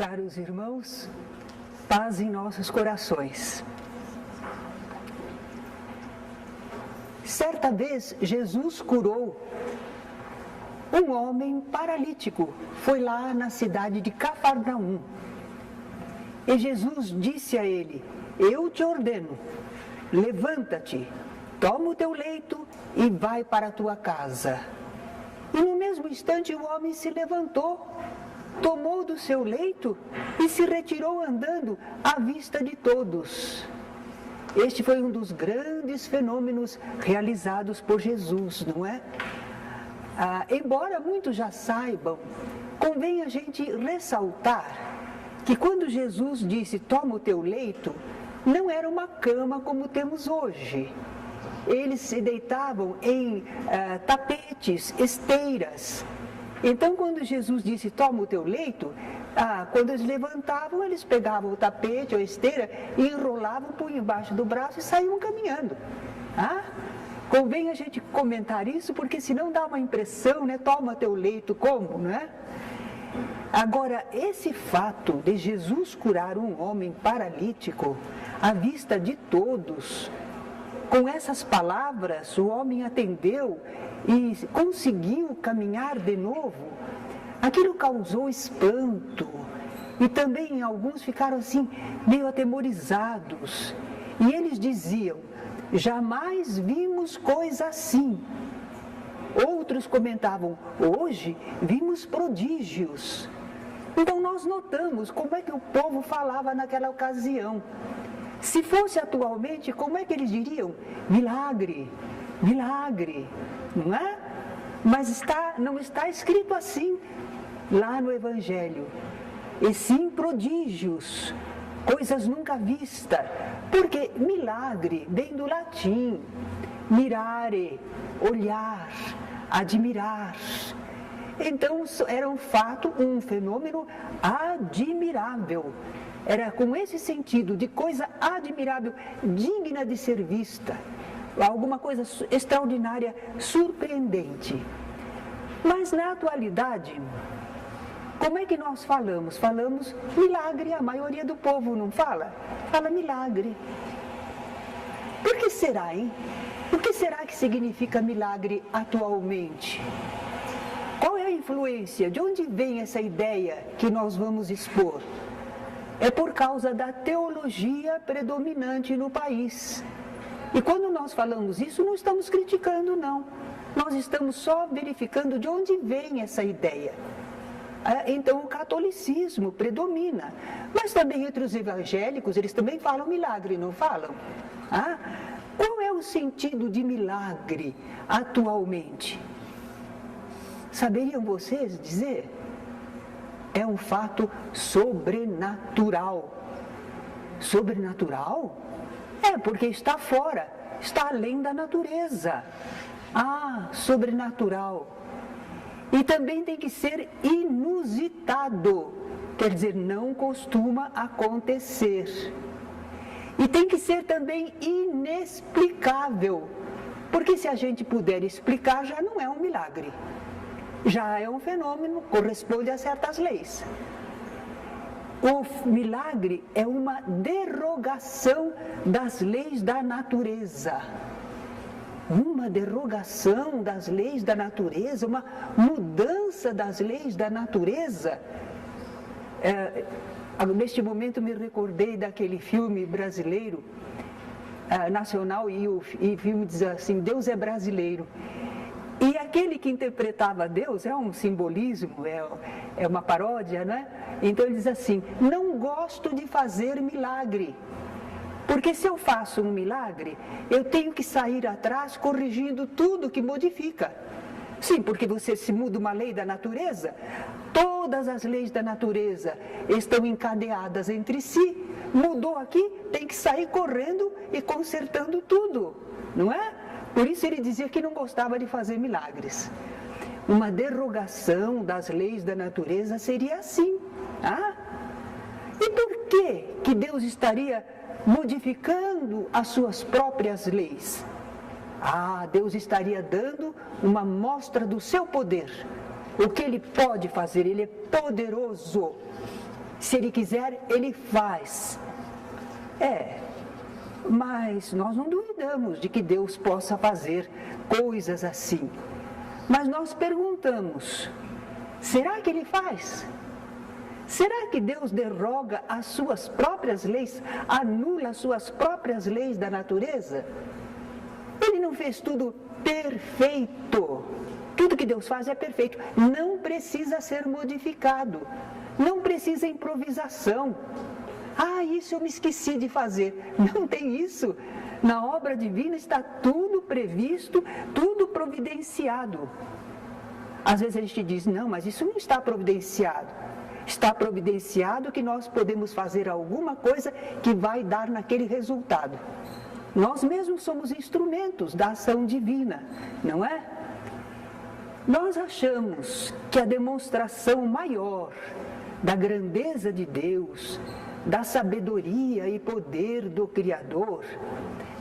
Caros irmãos, paz em nossos corações. Certa vez, Jesus curou um homem paralítico. Foi lá na cidade de Cafarnaum. E Jesus disse a ele: eu te ordeno, levanta-te, toma o teu leito e vai para a tua casa. E no mesmo instante o homem se levantou, tomou do seu leito e se retirou andando à vista de todos. Este foi um dos grandes fenômenos realizados por Jesus, não é? Embora muitos já saibam, convém a gente ressaltar que quando Jesus disse, toma o teu leito, não era uma cama como temos hoje. Eles se deitavam em tapetes, esteiras. Então, quando Jesus disse, toma o teu leito, quando eles levantavam, eles pegavam o tapete ou a esteira e enrolavam por embaixo do braço e saíam caminhando. Convém a gente comentar isso, porque senão dá uma impressão, né? Toma teu leito como, não é? Agora, esse fato de Jesus curar um homem paralítico à vista de todos, com essas palavras, o homem atendeu e conseguiu caminhar de novo. Aquilo causou espanto e também alguns ficaram assim meio atemorizados. E eles diziam, jamais vimos coisa assim. Outros comentavam, hoje vimos prodígios. Então nós notamos como é que o povo falava naquela ocasião. Se fosse atualmente, como é que eles diriam? Milagre, milagre, não é? Mas não está escrito assim lá no Evangelho. E sim prodígios, coisas nunca vistas. Porque milagre vem do latim, mirare, olhar, admirar. Então era um fato, um fenômeno admirável. Era com esse sentido de coisa admirável, digna de ser vista, alguma coisa extraordinária, surpreendente. Mas na atualidade, como é que nós falamos? Falamos milagre, a maioria do povo não fala? Fala milagre. Por que será, hein? O que será que significa milagre atualmente? Qual é a influência? De onde vem essa ideia que nós vamos expor? É por causa da teologia predominante no país. E quando nós falamos isso, não estamos criticando, não. Nós estamos só verificando de onde vem essa ideia. Então, o catolicismo predomina. Mas também entre os evangélicos, eles também falam milagre, não falam? Qual é o sentido de milagre atualmente? Saberiam vocês dizer? É um fato sobrenatural. Sobrenatural? Porque está fora, está além da natureza. Sobrenatural. E também tem que ser inusitado, quer dizer, não costuma acontecer. E tem que ser também inexplicável, porque se a gente puder explicar, já não é um milagre. Já é um fenômeno, corresponde a certas leis. O milagre é uma derogação das leis da natureza. Uma derogação das leis da natureza, uma mudança das leis da natureza. Neste momento me recordei daquele filme brasileiro, nacional, e o filme diz assim, Deus é brasileiro. E aquele que interpretava Deus, é um simbolismo, é uma paródia, né? Então ele diz assim, não gosto de fazer milagre, porque se eu faço um milagre, eu tenho que sair atrás corrigindo tudo que modifica. Sim, porque você se muda uma lei da natureza, todas as leis da natureza estão encadeadas entre si, mudou aqui, tem que sair correndo e consertando tudo, não é? Por isso ele dizia que não gostava de fazer milagres. Uma derogação das leis da natureza seria assim. E por que Deus estaria modificando as suas próprias leis? Deus estaria dando uma mostra do seu poder. O que Ele pode fazer, Ele é poderoso. Se Ele quiser, Ele faz. Mas nós não duvidamos de que Deus possa fazer coisas assim. Mas nós perguntamos, será que Ele faz? Será que Deus derroga as suas próprias leis, anula as suas próprias leis da natureza? Ele não fez tudo perfeito. Tudo que Deus faz é perfeito. Não precisa ser modificado. Não precisa improvisação. Isso eu me esqueci de fazer. Não tem isso. Na obra divina está tudo previsto, tudo providenciado. Às vezes a gente diz, não, mas isso não está providenciado. Está providenciado que nós podemos fazer alguma coisa que vai dar naquele resultado. Nós mesmos somos instrumentos da ação divina, não é? Nós achamos que a demonstração maior da grandeza de Deus, da sabedoria e poder do Criador,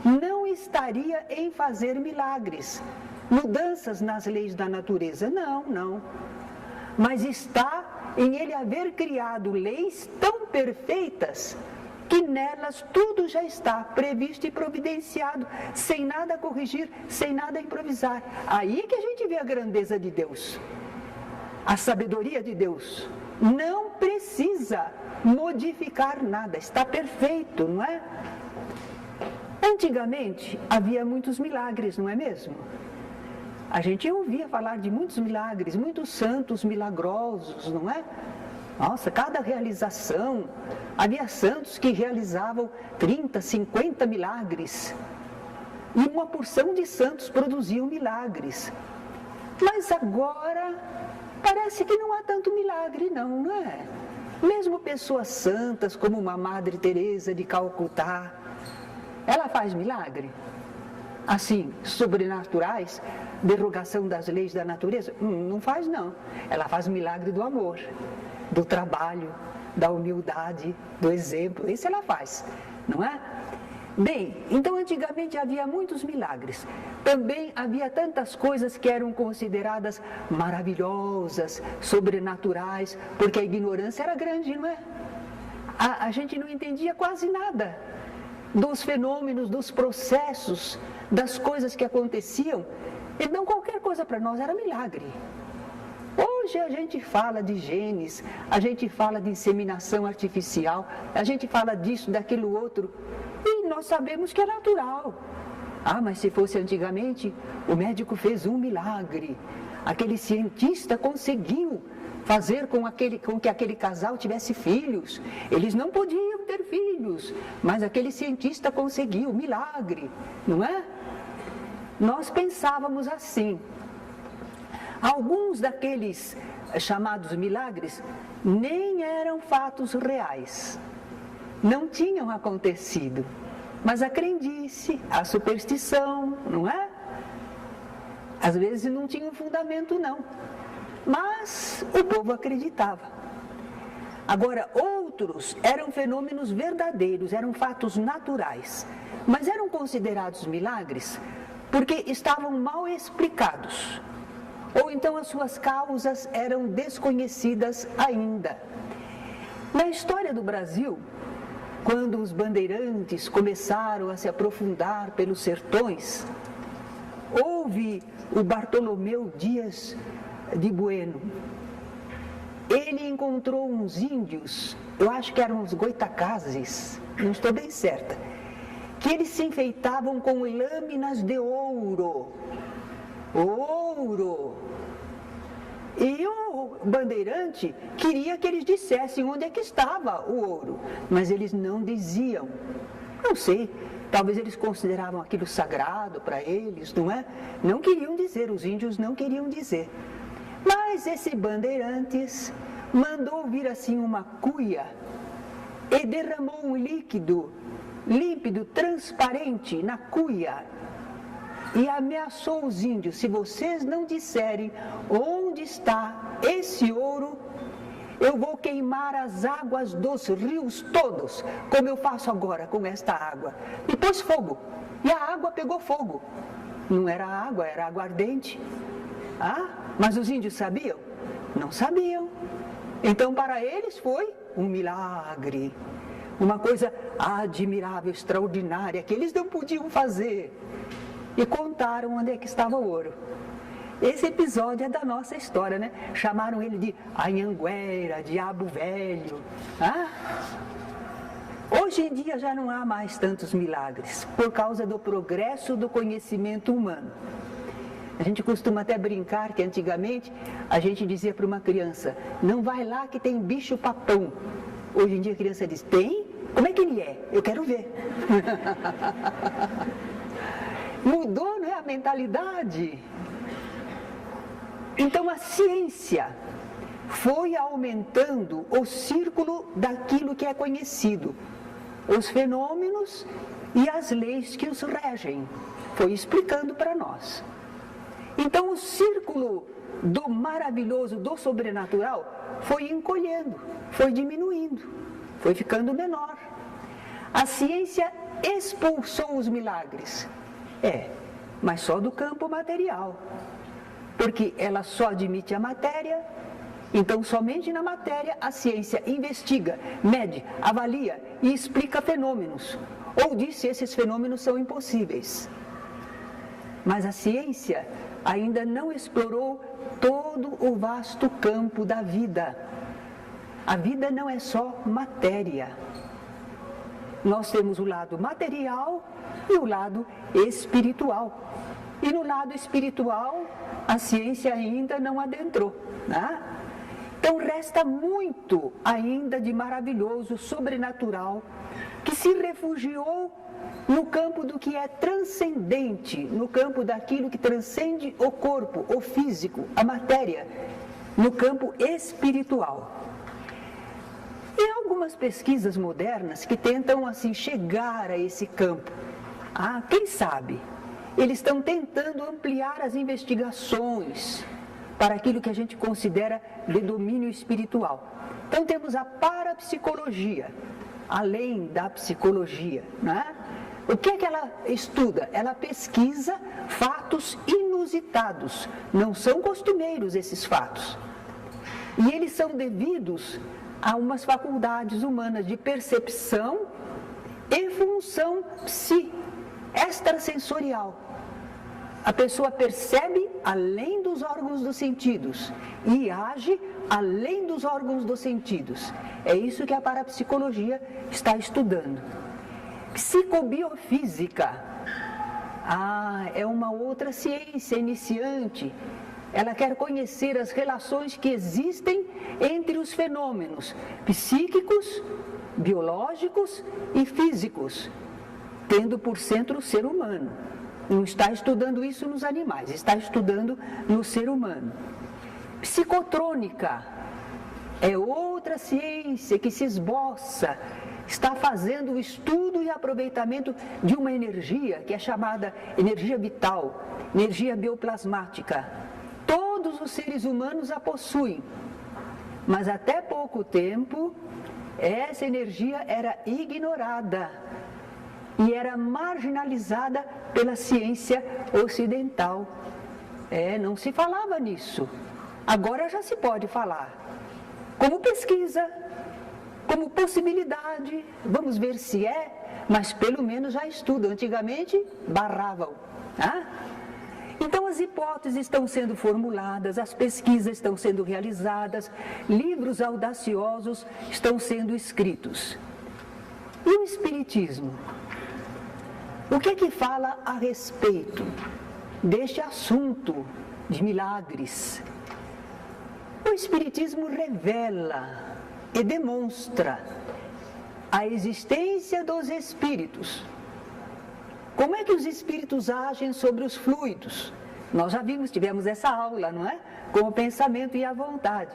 não estaria em fazer milagres, mudanças nas leis da natureza. Não. Mas está em Ele haver criado leis tão perfeitas que nelas tudo já está previsto e providenciado, sem nada corrigir, sem nada improvisar. Aí que a gente vê a grandeza de Deus, a sabedoria de Deus. Não precisa modificar nada, está perfeito, não é? Antigamente havia muitos milagres, não é mesmo? A gente ouvia falar de muitos milagres, muitos santos milagrosos, não é? Nossa, cada realização, havia santos que realizavam 30, 50 milagres. E uma porção de santos produziam milagres. Mas agora, parece que não há tanto milagre não é? Mesmo pessoas santas, como uma Madre Teresa de Calcutá, ela faz milagre? Assim, sobrenaturais, derrogação das leis da natureza? Não faz não. Ela faz milagre do amor, do trabalho, da humildade, do exemplo. Isso ela faz, não é? Bem, então antigamente havia muitos milagres. Também havia tantas coisas que eram consideradas maravilhosas, sobrenaturais, porque a ignorância era grande, não é? A gente não entendia quase nada dos fenômenos, dos processos, das coisas que aconteciam. Então qualquer coisa para nós era milagre. Hoje a gente fala de genes, a gente fala de inseminação artificial, a gente fala disso, daquilo outro, e nós sabemos que é natural. Mas se fosse antigamente, o médico fez um milagre, aquele cientista conseguiu fazer com que aquele casal tivesse filhos. Eles não podiam ter filhos, mas aquele cientista conseguiu, milagre, não é? Nós pensávamos assim. Alguns daqueles chamados milagres nem eram fatos reais, não tinham acontecido, mas a crendice, a superstição, não é? Às vezes não tinha um fundamento não, mas o povo acreditava. Agora, outros eram fenômenos verdadeiros, eram fatos naturais, mas eram considerados milagres porque estavam mal explicados. Ou então as suas causas eram desconhecidas ainda. Na história do Brasil, quando os bandeirantes começaram a se aprofundar pelos sertões, houve o Bartolomeu Dias de Bueno. Ele encontrou uns índios, eu acho que eram os Goitacazes, não estou bem certa, que eles se enfeitavam com lâminas de ouro. E o bandeirante queria que eles dissessem onde é que estava o ouro, mas eles não diziam. Não sei, talvez eles consideravam aquilo sagrado para eles, não é? Não queriam dizer, os índios não queriam dizer. Mas esse bandeirantes mandou vir assim uma cuia e derramou um líquido límpido, transparente na cuia. E ameaçou os índios, se vocês não disserem onde está esse ouro, eu vou queimar as águas dos rios todos, como eu faço agora com esta água. E pôs fogo, e a água pegou fogo. Não era água, era aguardente. Mas os índios sabiam? Não sabiam. Então para eles foi um milagre, uma coisa admirável, extraordinária, que eles não podiam fazer. E contaram onde é que estava o ouro. Esse episódio é da nossa história, né? Chamaram ele de Anhanguera, Diabo Velho. Hoje em dia já não há mais tantos milagres, por causa do progresso do conhecimento humano. A gente costuma até brincar que antigamente a gente dizia para uma criança: não vai lá que tem bicho papão. Hoje em dia a criança diz: tem? Como é que ele é? Eu quero ver. Mudou, né, a mentalidade. Então a ciência foi aumentando o círculo daquilo que é conhecido, os fenômenos e as leis que os regem. Foi explicando para nós. Então o círculo do maravilhoso, do sobrenatural, foi encolhendo, foi diminuindo, foi ficando menor. A ciência expulsou os milagres. Mas só do campo material. Porque ela só admite a matéria, então somente na matéria a ciência investiga, mede, avalia e explica fenômenos, ou diz se esses fenômenos são impossíveis. Mas a ciência ainda não explorou todo o vasto campo da vida. A vida não é só matéria. Nós temos o lado material e o lado espiritual. E no lado espiritual, a ciência ainda não adentrou, né? Então resta muito ainda de maravilhoso, sobrenatural, que se refugiou no campo do que é transcendente, no campo daquilo que transcende o corpo, o físico, a matéria, no campo espiritual. E há algumas pesquisas modernas que tentam assim chegar a esse campo. Quem sabe? Eles estão tentando ampliar as investigações para aquilo que a gente considera de domínio espiritual. Então temos a parapsicologia, além da psicologia, né? O que é que ela estuda? Ela pesquisa fatos inusitados, não são costumeiros esses fatos. E eles são devidos a umas faculdades humanas de percepção e função extrasensorial. A pessoa percebe além dos órgãos dos sentidos e age além dos órgãos dos sentidos. É isso que a parapsicologia está estudando. Psicobiofísica. É uma outra ciência iniciante. Ela quer conhecer as relações que existem entre os fenômenos psíquicos, biológicos e físicos, tendo por centro o ser humano. Não está estudando isso nos animais, está estudando no ser humano. Psicotrônica é outra ciência que se esboça, está fazendo o estudo e aproveitamento de uma energia que é chamada energia vital, energia bioplasmática. Todos os seres humanos a possuem, mas até pouco tempo essa energia era ignorada e era marginalizada pela ciência ocidental. Não se falava nisso. Agora já se pode falar. Como pesquisa, como possibilidade, vamos ver se mas pelo menos já estuda. Antigamente, barravam. Então as hipóteses estão sendo formuladas, as pesquisas estão sendo realizadas, livros audaciosos estão sendo escritos. E o Espiritismo? O que é que fala a respeito deste assunto de milagres? O Espiritismo revela e demonstra a existência dos espíritos. Como é que os espíritos agem sobre os fluidos? Nós já tivemos essa aula, não é? Com o pensamento e a vontade.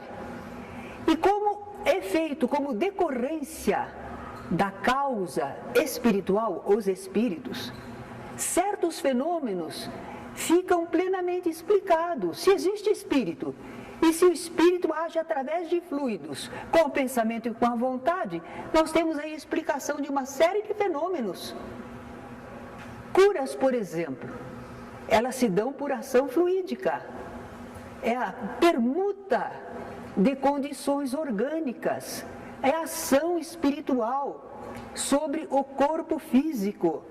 E como efeito, como decorrência da causa espiritual, os espíritos, certos fenômenos ficam plenamente explicados. Se existe espírito, e se o espírito age através de fluidos, com o pensamento e com a vontade, nós temos aí a explicação de uma série de fenômenos. Curas, por exemplo, elas se dão por ação fluídica. É a permuta de condições orgânicas, é ação espiritual sobre o corpo físico.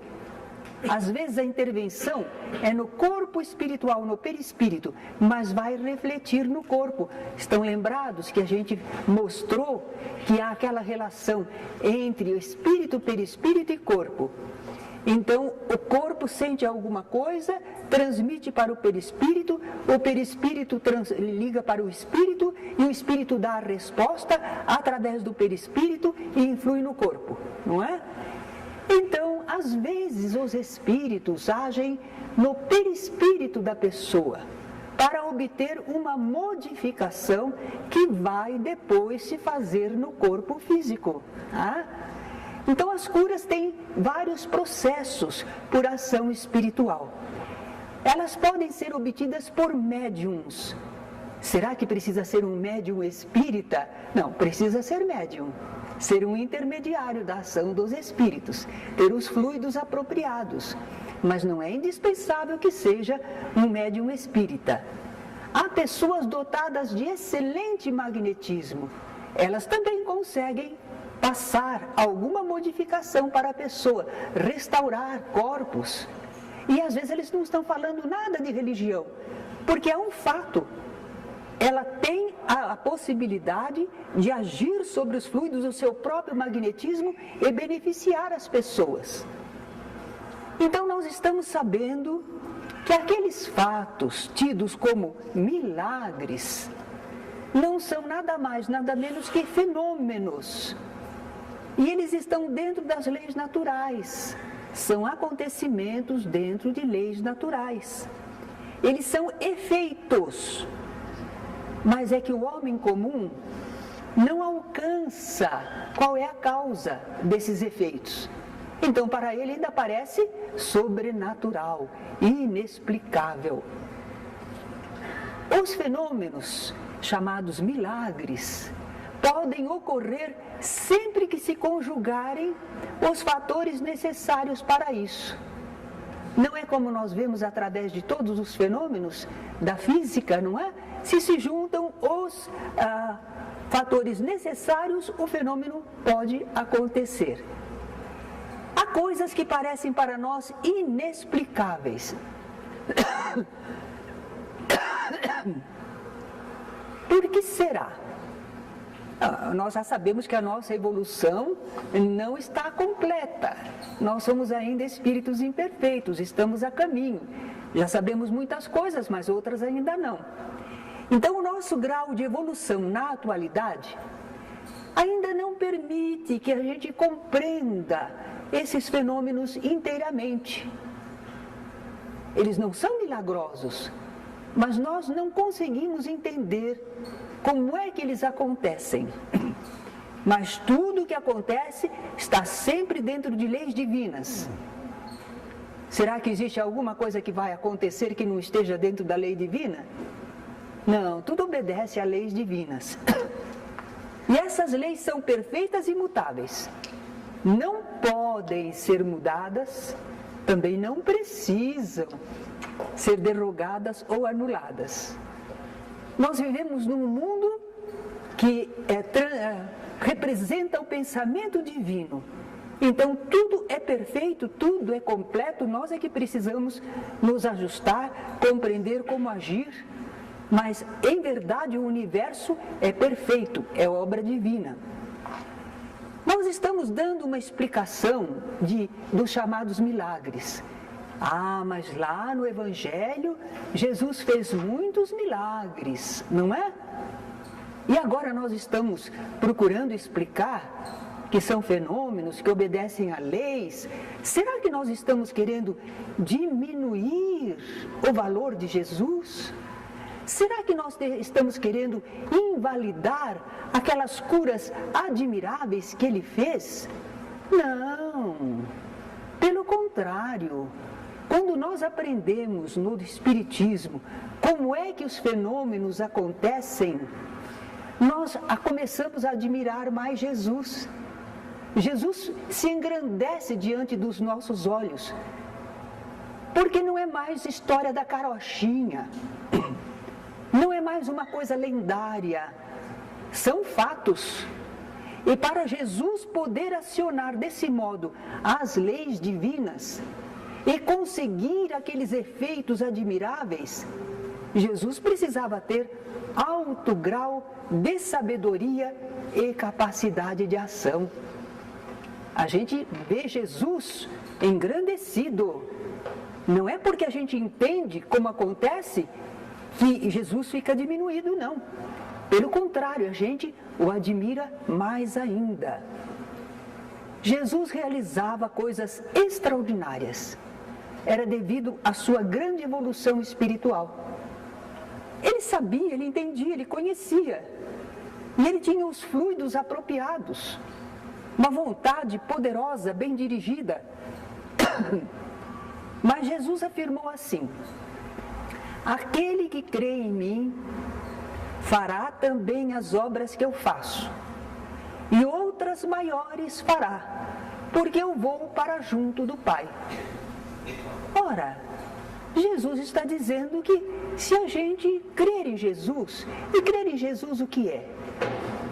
Às vezes a intervenção é no corpo espiritual, no perispírito, mas vai refletir no corpo. Estão lembrados que a gente mostrou que há aquela relação entre o espírito, perispírito e corpo. Então, o corpo sente alguma coisa, transmite para o perispírito liga para o espírito e o espírito dá a resposta através do perispírito e influi no corpo, não é? Então, às vezes, os espíritos agem no perispírito da pessoa para obter uma modificação que vai depois se fazer no corpo físico. Tá? Então, as curas têm vários processos por ação espiritual. Elas podem ser obtidas por médiums. Será que precisa ser um médium espírita? Não, precisa ser médium. Ser um intermediário da ação dos espíritos, ter os fluidos apropriados, mas não é indispensável que seja um médium espírita. Há pessoas dotadas de excelente magnetismo, elas também conseguem passar alguma modificação para a pessoa, restaurar corpos, e às vezes eles não estão falando nada de religião, porque é um fato. Ela tem a possibilidade de agir sobre os fluidos do seu próprio magnetismo e beneficiar as pessoas. Então nós estamos sabendo que aqueles fatos tidos como milagres não são nada mais, nada menos que fenômenos. E eles estão dentro das leis naturais. São acontecimentos dentro de leis naturais. Eles são efeitos. Mas é que o homem comum não alcança qual é a causa desses efeitos. Então, para ele ainda parece sobrenatural, inexplicável. Os fenômenos, chamados milagres, podem ocorrer sempre que se conjugarem os fatores necessários para isso. Não é como nós vemos através de todos os fenômenos da física, não é? Se juntam os fatores necessários, o fenômeno pode acontecer. Há coisas que parecem para nós inexplicáveis. Por que será? Nós já sabemos que a nossa evolução não está completa. Nós somos ainda espíritos imperfeitos, estamos a caminho. Já sabemos muitas coisas, mas outras ainda não. Então, o nosso grau de evolução na atualidade ainda não permite que a gente compreenda esses fenômenos inteiramente. Eles não são milagrosos, mas nós não conseguimos entender como é que eles acontecem. Mas tudo o que acontece está sempre dentro de leis divinas. Será que existe alguma coisa que vai acontecer que não esteja dentro da lei divina? Não, tudo obedece a leis divinas. E essas leis são perfeitas e imutáveis. Não podem ser mudadas, também não precisam ser derrogadas ou anuladas. Nós vivemos num mundo que representa o pensamento divino. Então, tudo é perfeito, tudo é completo, nós é que precisamos nos ajustar, compreender como agir. Mas, em verdade, o universo é perfeito, é obra divina. Nós estamos dando uma explicação dos chamados milagres. Mas lá no Evangelho, Jesus fez muitos milagres, não é? E agora nós estamos procurando explicar que são fenômenos que obedecem a leis. Será que nós estamos querendo diminuir o valor de Jesus? Será que nós estamos querendo invalidar aquelas curas admiráveis que ele fez? Não, pelo contrário. Quando nós aprendemos no Espiritismo como é que os fenômenos acontecem, nós começamos a admirar mais Jesus. Jesus se engrandece diante dos nossos olhos, porque não é mais história da carochinha. Não é mais uma coisa lendária, são fatos. E para Jesus poder acionar desse modo as leis divinas e conseguir aqueles efeitos admiráveis, Jesus precisava ter alto grau de sabedoria e capacidade de ação. A gente vê Jesus engrandecido. Não é porque a gente entende como acontece que Jesus fica diminuído, não. Pelo contrário, a gente o admira mais ainda. Jesus realizava coisas extraordinárias. Era devido à sua grande evolução espiritual. Ele sabia, ele entendia, ele conhecia. E ele tinha os fluidos apropriados. Uma vontade poderosa, bem dirigida. Mas Jesus afirmou assim: aquele que crê em mim fará também as obras que eu faço, e outras maiores fará, porque eu vou para junto do Pai. Ora, Jesus está dizendo que se a gente crer em Jesus, e crer em Jesus o que é?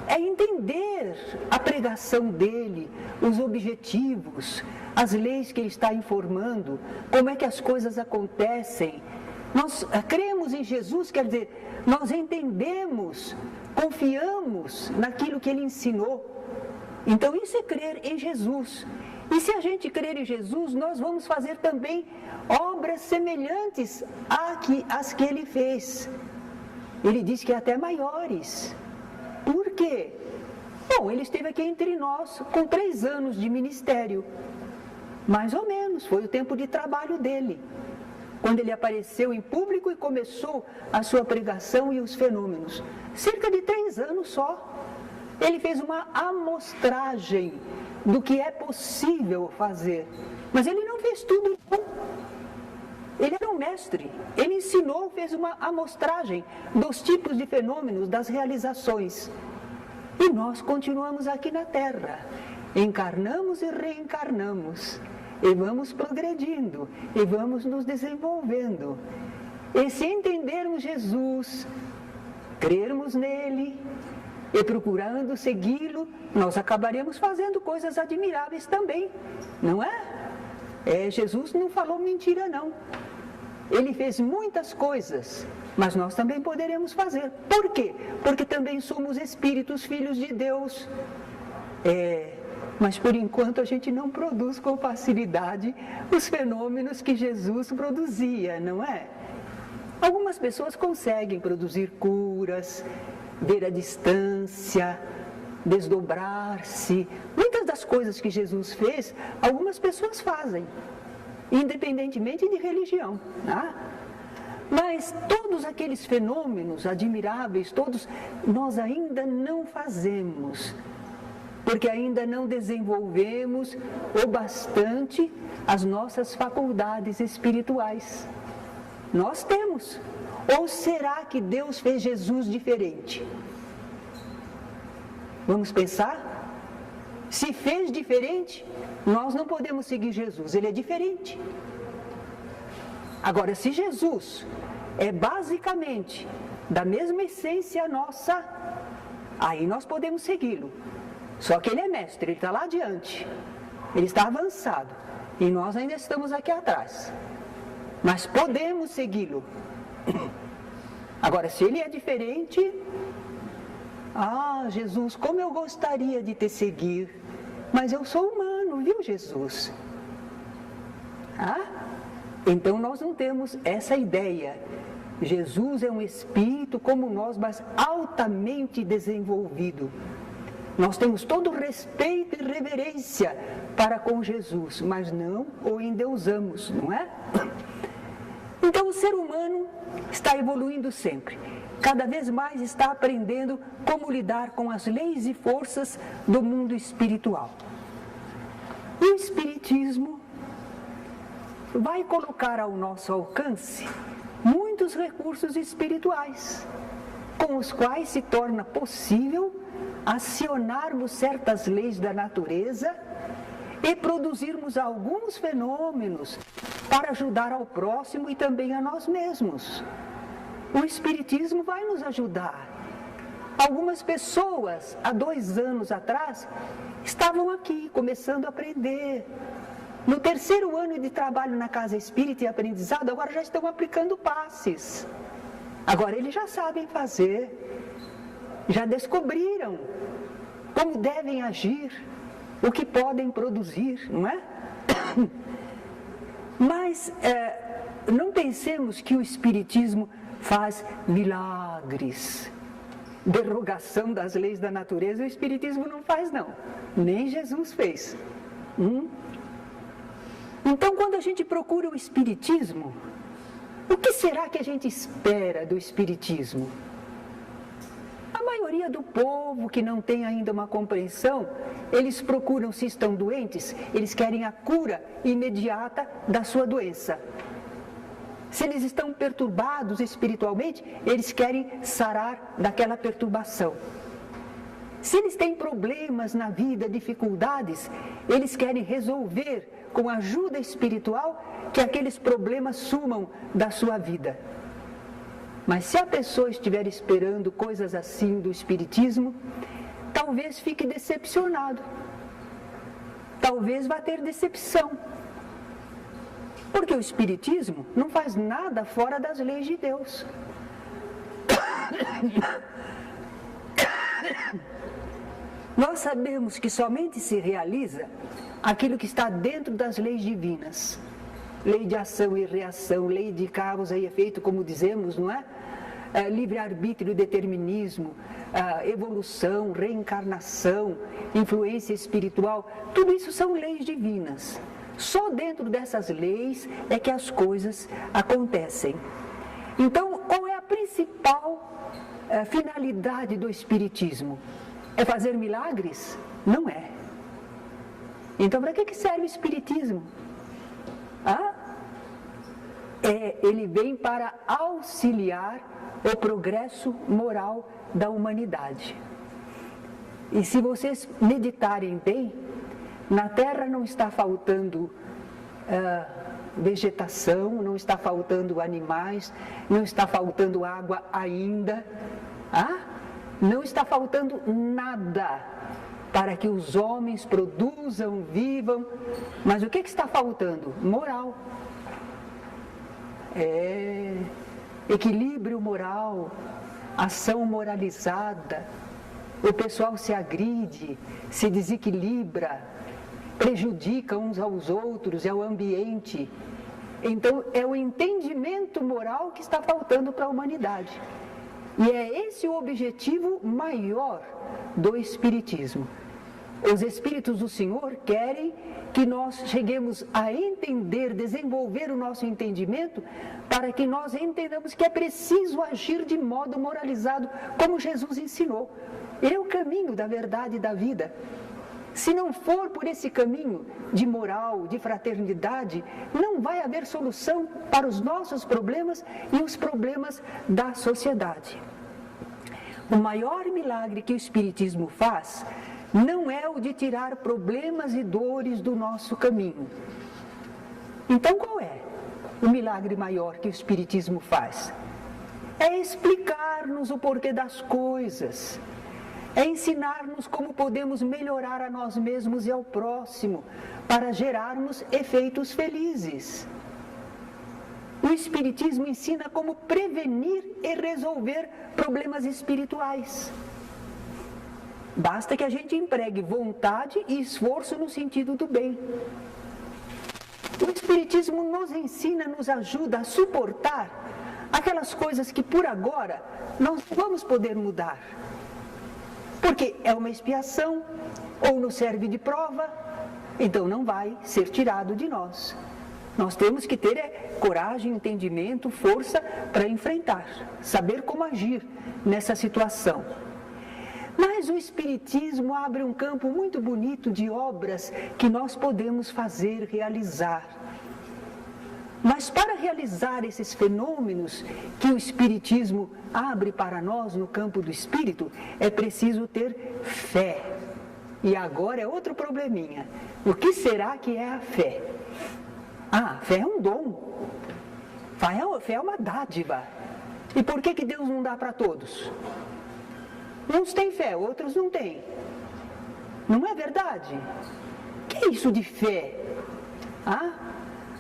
É entender a pregação dele, os objetivos, as leis que ele está informando, como é que as coisas acontecem. Nós cremos em Jesus, quer dizer, nós entendemos, confiamos naquilo que ele ensinou. Então isso é crer em Jesus. E se a gente crer em Jesus, nós vamos fazer também obras semelhantes às que ele fez. Ele diz que até maiores. Por quê? Bom, ele esteve aqui entre nós com 3 anos de ministério. Mais ou menos, foi o tempo de trabalho dele. Quando ele apareceu em público e começou a sua pregação e os fenômenos. Cerca de 3 anos só. Ele fez uma amostragem do que é possível fazer. Mas ele não fez tudo, não. Ele era um mestre. Ele ensinou, fez uma amostragem dos tipos de fenômenos, das realizações. E nós continuamos aqui na Terra. Encarnamos e reencarnamos. E vamos progredindo. E vamos nos desenvolvendo. E se entendermos Jesus, crermos nele e procurando segui-lo, nós acabaremos fazendo coisas admiráveis também. Não é? Jesus não falou mentira, não. Ele fez muitas coisas, mas nós também poderemos fazer. Por quê? Porque também somos espíritos, filhos de Deus. Mas por enquanto a gente não produz com facilidade os fenômenos que Jesus produzia, não é? Algumas pessoas conseguem produzir curas, ver a distância, desdobrar-se. Muitas das coisas que Jesus fez, algumas pessoas fazem, independentemente de religião. Tá? Mas todos aqueles fenômenos admiráveis, todos, nós ainda não fazemos, porque ainda não desenvolvemos o bastante as nossas faculdades espirituais. Nós temos. Ou será que Deus fez Jesus diferente? Vamos pensar? Se fez diferente, nós não podemos seguir Jesus, ele é diferente. Agora, se Jesus é basicamente da mesma essência nossa, aí nós podemos segui-lo. Só que ele é mestre, ele está lá adiante, ele está avançado, e nós ainda estamos aqui atrás. Mas podemos segui-lo. Agora, se ele é diferente, Jesus, como eu gostaria de te seguir, mas eu sou humano, viu, Jesus? Então nós não temos essa ideia. Jesus é um espírito como nós, mas altamente desenvolvido. Nós temos todo respeito e reverência para com Jesus, mas não o endeusamos, não é? Então o ser humano está evoluindo sempre. Cada vez mais está aprendendo como lidar com as leis e forças do mundo espiritual. E o Espiritismo vai colocar ao nosso alcance muitos recursos espirituais, com os quais se torna possível acionarmos certas leis da natureza e produzirmos alguns fenômenos para ajudar ao próximo e também a nós mesmos. O Espiritismo vai nos ajudar Algumas pessoas, há 2 anos atrás, estavam aqui, começando a aprender. No 3º ano de trabalho na Casa Espírita e Aprendizado, agora já estão aplicando passes. Agora eles já sabem fazer, já descobriram como devem agir, o que podem produzir, não é? Mas não pensemos que o Espiritismo faz milagres, derrogação das leis da natureza. O Espiritismo não faz, não. Nem Jesus fez. Então, quando a gente procura o Espiritismo, o que será que a gente espera do Espiritismo? A maioria do povo que não tem ainda uma compreensão, eles procuram, se estão doentes, eles querem a cura imediata da sua doença. Se eles estão perturbados espiritualmente, eles querem sarar daquela perturbação. Se eles têm problemas na vida, dificuldades, eles querem resolver com ajuda espiritual que aqueles problemas sumam da sua vida. Mas se a pessoa estiver esperando coisas assim do Espiritismo, talvez fique decepcionado. Talvez vá ter decepção. Porque o Espiritismo não faz nada fora das leis de Deus. Nós sabemos que somente se realiza aquilo que está dentro das leis divinas. Lei de ação e reação, lei de causa e efeito, como dizemos, não é? Livre-arbítrio, determinismo, evolução, reencarnação, influência espiritual, tudo isso são leis divinas. Só dentro dessas leis é que as coisas acontecem. Então, qual é a principal finalidade do Espiritismo? É fazer milagres? Não é. Então, para que serve o Espiritismo? Ele vem para auxiliar o progresso moral da humanidade. E se vocês meditarem bem, na Terra não está faltando vegetação, não está faltando animais, não está faltando água ainda, não está faltando nada para que os homens produzam, vivam, mas o que está faltando? Moral. Equilíbrio moral, ação moralizada, o pessoal se agride, se desequilibra, prejudica uns aos outros, é o ambiente. Então, é o entendimento moral que está faltando para a humanidade. E é esse o objetivo maior do Espiritismo. Os Espíritos do Senhor querem que nós cheguemos a entender, desenvolver o nosso entendimento, para que nós entendamos que é preciso agir de modo moralizado, como Jesus ensinou. Ele é o caminho da verdade e da vida. Se não for por esse caminho de moral, de fraternidade, não vai haver solução para os nossos problemas e os problemas da sociedade. O maior milagre que o Espiritismo faz não é o de tirar problemas e dores do nosso caminho. Então, qual é o milagre maior que o Espiritismo faz? É explicar-nos o porquê das coisas. É ensinar-nos como podemos melhorar a nós mesmos e ao próximo, para gerarmos efeitos felizes. O Espiritismo ensina como prevenir e resolver problemas espirituais. Basta que a gente empregue vontade e esforço no sentido do bem. O Espiritismo nos ensina, nos ajuda a suportar aquelas coisas que por agora nós não vamos poder mudar. Porque é uma expiação, ou nos serve de prova, então não vai ser tirado de nós. Nós temos que ter coragem, entendimento, força para enfrentar, saber como agir nessa situação. Mas o Espiritismo abre um campo muito bonito de obras que nós podemos fazer, realizar. Mas para realizar esses fenômenos que o Espiritismo abre para nós no campo do espírito, é preciso ter fé. E agora é outro probleminha. O que será que é a fé? A fé é um dom. Fé é uma dádiva. E por que Deus não dá para todos? Uns têm fé, outros não têm. Não é verdade? O que é isso de fé?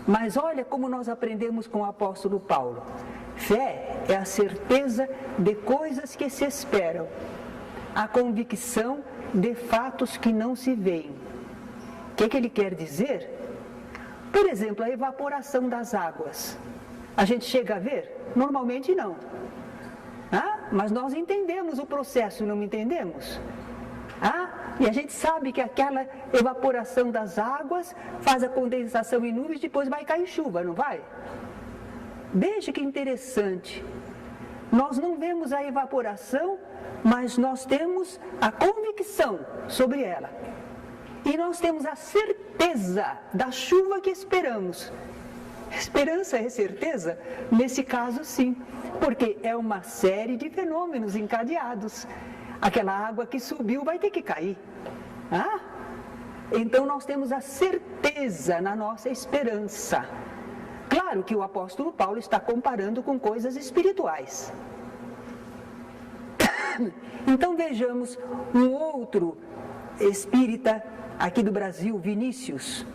Mas olha como nós aprendemos com o apóstolo Paulo. Fé é a certeza de coisas que se esperam, a convicção de fatos que não se veem. O que ele quer dizer? Por exemplo, a evaporação das águas. A gente chega a ver? Normalmente não. Mas nós entendemos o processo, não entendemos? E a gente sabe que aquela evaporação das águas faz a condensação em nuvens, depois vai cair chuva, não vai? Veja que interessante. Nós não vemos a evaporação, mas nós temos a convicção sobre ela. E nós temos a certeza da chuva que esperamos. Esperança é certeza? Nesse caso, sim, porque é uma série de fenômenos encadeados. Aquela água que subiu vai ter que cair. Então nós temos a certeza na nossa esperança. Claro que o apóstolo Paulo está comparando com coisas espirituais. Então vejamos um outro espírita aqui do Brasil, Vinícius.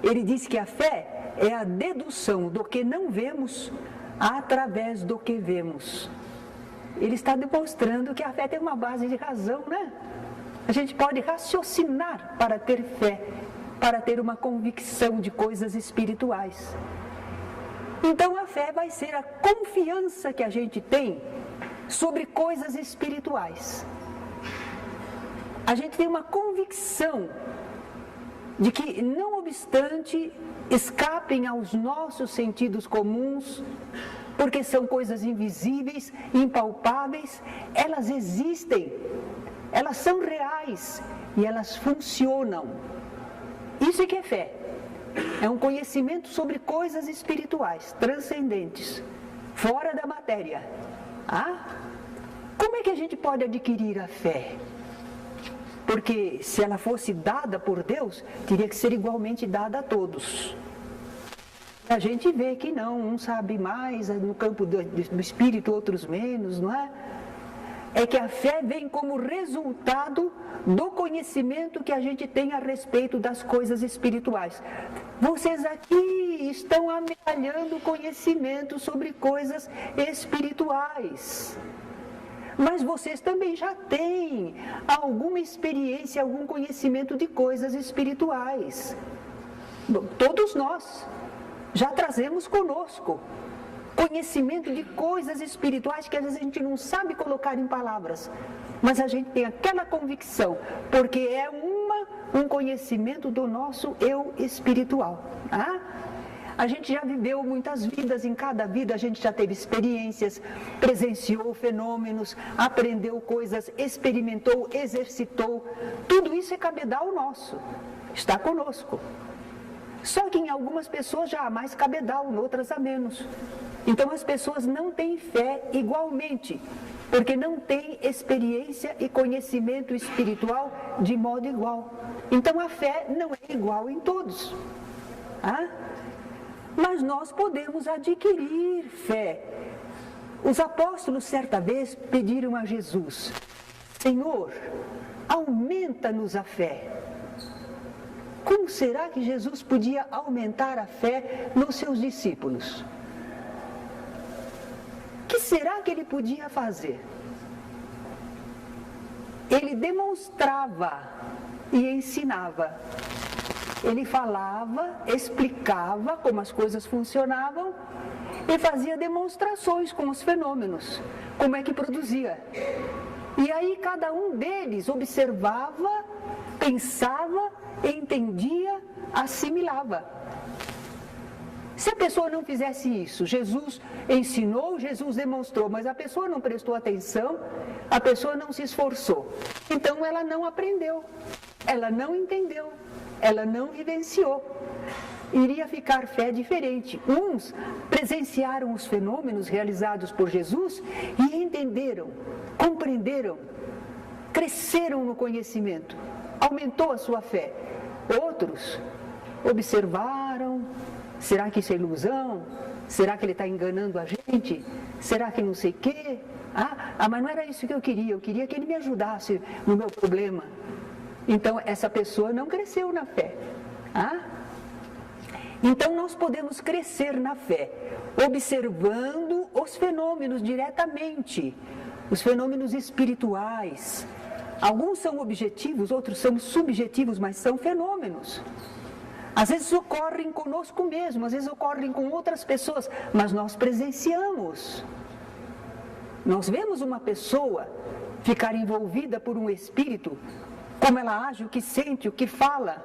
Ele diz que a fé é a dedução do que não vemos através do que vemos. Ele está demonstrando que a fé tem uma base de razão, né? A gente pode raciocinar para ter fé, para ter uma convicção de coisas espirituais. Então a fé vai ser a confiança que a gente tem sobre coisas espirituais. A gente tem uma convicção de que, não obstante escapem aos nossos sentidos comuns, porque são coisas invisíveis, impalpáveis, elas existem, elas são reais e elas funcionam. Isso é que é fé. É um conhecimento sobre coisas espirituais, transcendentes, fora da matéria. Como é que a gente pode adquirir a fé? Porque se ela fosse dada por Deus, teria que ser igualmente dada a todos. A gente vê que não, um sabe mais no campo do espírito, outros menos, não é? É que a fé vem como resultado do conhecimento que a gente tem a respeito das coisas espirituais. Vocês aqui estão amealhando conhecimento sobre coisas espirituais. Mas vocês também já têm alguma experiência, algum conhecimento de coisas espirituais. Todos nós já trazemos conosco conhecimento de coisas espirituais que às vezes a gente não sabe colocar em palavras, mas a gente tem aquela convicção, porque é um conhecimento do nosso eu espiritual. A gente já viveu muitas vidas, em cada vida a gente já teve experiências, presenciou fenômenos, aprendeu coisas, experimentou, exercitou. Tudo isso é cabedal nosso, está conosco. Só que em algumas pessoas já há mais cabedal, em outras há menos. Então as pessoas não têm fé igualmente, porque não têm experiência e conhecimento espiritual de modo igual. Então a fé não é igual em todos. Mas nós podemos adquirir fé. Os apóstolos certa vez pediram a Jesus: Senhor, aumenta-nos a fé. Como será que Jesus podia aumentar a fé nos seus discípulos? O que será que ele podia fazer? Ele demonstrava e ensinava. Ele falava, explicava como as coisas funcionavam e fazia demonstrações com os fenômenos, como é que produzia. E aí cada um deles observava, pensava, entendia, assimilava. Se a pessoa não fizesse isso, Jesus ensinou, Jesus demonstrou, mas a pessoa não prestou atenção, a pessoa não se esforçou. Então ela não aprendeu, ela não entendeu, ela não vivenciou. Iria ficar fé diferente. Uns presenciaram os fenômenos realizados por Jesus e entenderam, compreenderam, cresceram no conhecimento, aumentou a sua fé. Outros observaram, será que isso é ilusão? Será que ele está enganando a gente? Será que não sei o quê? Mas não era isso que eu queria que ele me ajudasse no meu problema. Então, essa pessoa não cresceu na fé. Então, nós podemos crescer na fé, observando os fenômenos diretamente, os fenômenos espirituais. Alguns são objetivos, outros são subjetivos, mas são fenômenos. Às vezes ocorrem conosco mesmo, às vezes ocorrem com outras pessoas, mas nós presenciamos. Nós vemos uma pessoa ficar envolvida por um espírito, como ela age, o que sente, o que fala.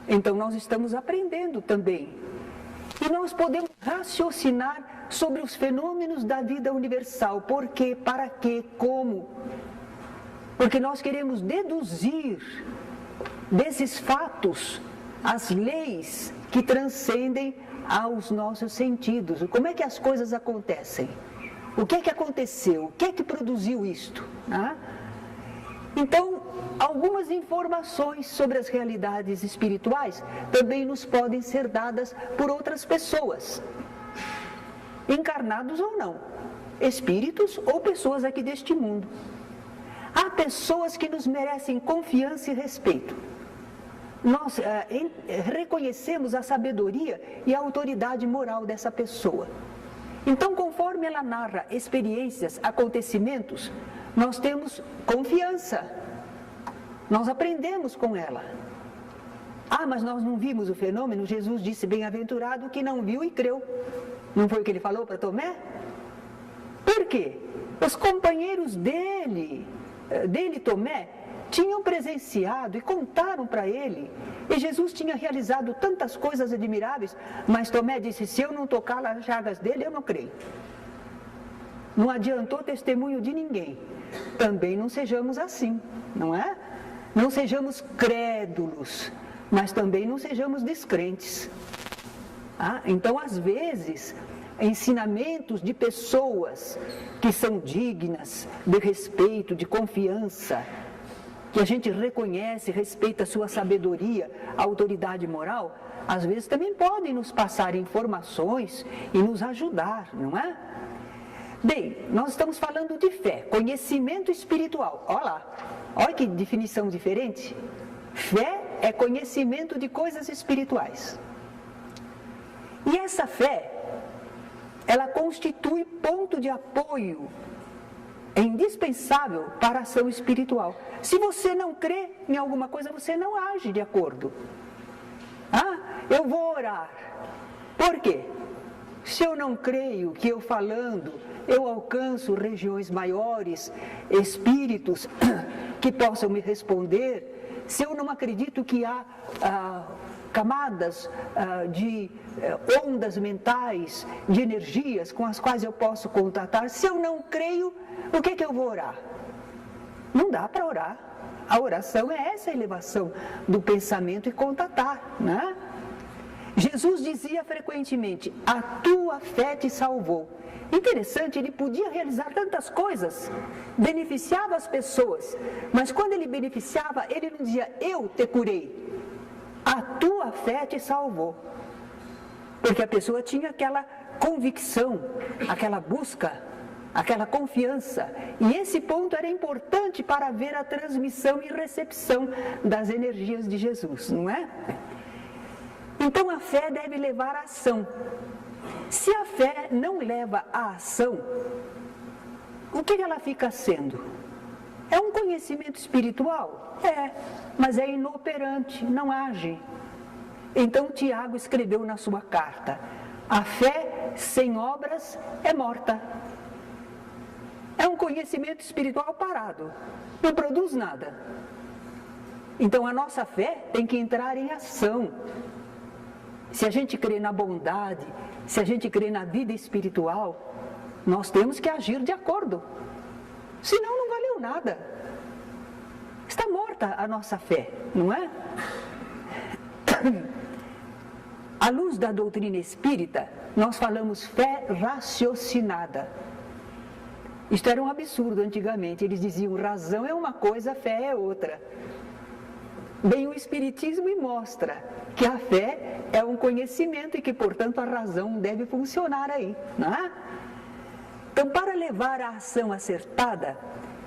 Então nós estamos aprendendo também. E nós podemos raciocinar sobre os fenômenos da vida universal. Por quê? Para quê? Como? Porque nós queremos deduzir desses fatos as leis que transcendem aos nossos sentidos. Como é que as coisas acontecem? O que é que aconteceu? O que é que produziu isto? Então, algumas informações sobre as realidades espirituais também nos podem ser dadas por outras pessoas, encarnados ou não, espíritos ou pessoas aqui deste mundo. Há pessoas que nos merecem confiança e respeito. Nós reconhecemos a sabedoria e a autoridade moral dessa pessoa. Então, conforme ela narra experiências, acontecimentos, nós temos confiança. Nós aprendemos com ela. Mas nós não vimos o fenômeno. Jesus disse, bem-aventurado o que não viu e creu. Não foi o que ele falou para Tomé? Por quê? Os companheiros dele, Tomé, tinham presenciado e contaram para ele. E Jesus tinha realizado tantas coisas admiráveis, mas Tomé disse, se eu não tocar nas chagas dele, eu não creio. Não adiantou testemunho de ninguém. Também não sejamos assim, não é? Não sejamos crédulos, mas também não sejamos descrentes. Então, às vezes, ensinamentos de pessoas que são dignas de respeito, de confiança, que a gente reconhece, respeita a sua sabedoria, a autoridade moral, às vezes também podem nos passar informações e nos ajudar, não é? Bem, nós estamos falando de fé, conhecimento espiritual. Olha que definição diferente. Fé é conhecimento de coisas espirituais. E essa fé, ela constitui ponto de apoio indispensável para a ação espiritual. Se você não crê em alguma coisa, você não age de acordo. Eu vou orar. Por quê? Se eu não creio que eu falando, eu alcanço regiões maiores, espíritos que possam me responder, se eu não acredito que há camadas de ondas mentais, de energias com as quais eu posso contatar, se eu não creio, o que é que eu vou orar? Não dá para orar. A oração é essa elevação do pensamento e contatar, né? Jesus dizia frequentemente, a tua fé te salvou. Interessante, ele podia realizar tantas coisas, beneficiava as pessoas, mas quando ele beneficiava, ele não dizia, eu te curei, a tua fé te salvou. Porque a pessoa tinha aquela convicção, aquela busca, aquela confiança. E esse ponto era importante para ver a transmissão e recepção das energias de Jesus, não é? Então a fé deve levar à ação. Se a fé não leva à ação, o que ela fica sendo? É um conhecimento espiritual? Mas é inoperante, não age. Então Tiago escreveu na sua carta, a fé sem obras é morta. É um conhecimento espiritual parado, não produz nada. Então a nossa fé tem que entrar em ação. Se a gente crê na bondade, se a gente crê na vida espiritual, nós temos que agir de acordo. Senão não valeu nada. Está morta a nossa fé, não é? À luz da doutrina espírita, nós falamos fé raciocinada. Isto era um absurdo antigamente, eles diziam razão é uma coisa, fé é outra. Bem, o Espiritismo mostra que a fé é um conhecimento e que, portanto, a razão deve funcionar aí, não é? Então, para levar a ação acertada,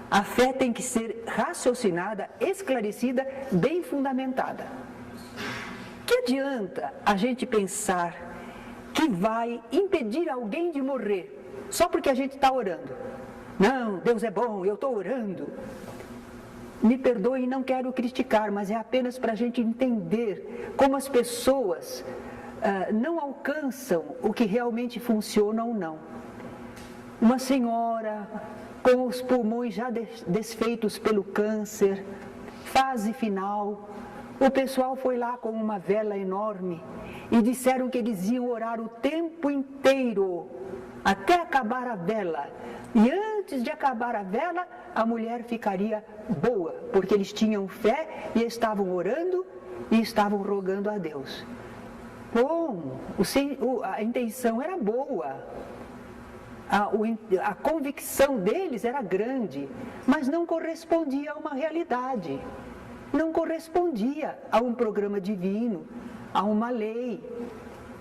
a fé tem que ser raciocinada, esclarecida, bem fundamentada. Que adianta a gente pensar que vai impedir alguém de morrer só porque a gente está orando? Não, Deus é bom, eu estou orando. Me perdoe, não quero criticar, mas é apenas para a gente entender como as pessoas não alcançam o que realmente funciona ou não. Uma senhora com os pulmões já desfeitos pelo câncer, fase final, o pessoal foi lá com uma vela enorme e disseram que eles iam orar o tempo inteiro, até acabar a vela. E antes de acabar a vela, a mulher ficaria boa, porque eles tinham fé e estavam orando e estavam rogando a Deus. Bom, a intenção era boa, a convicção deles era grande, mas não correspondia a uma realidade, não correspondia a um programa divino, a uma lei,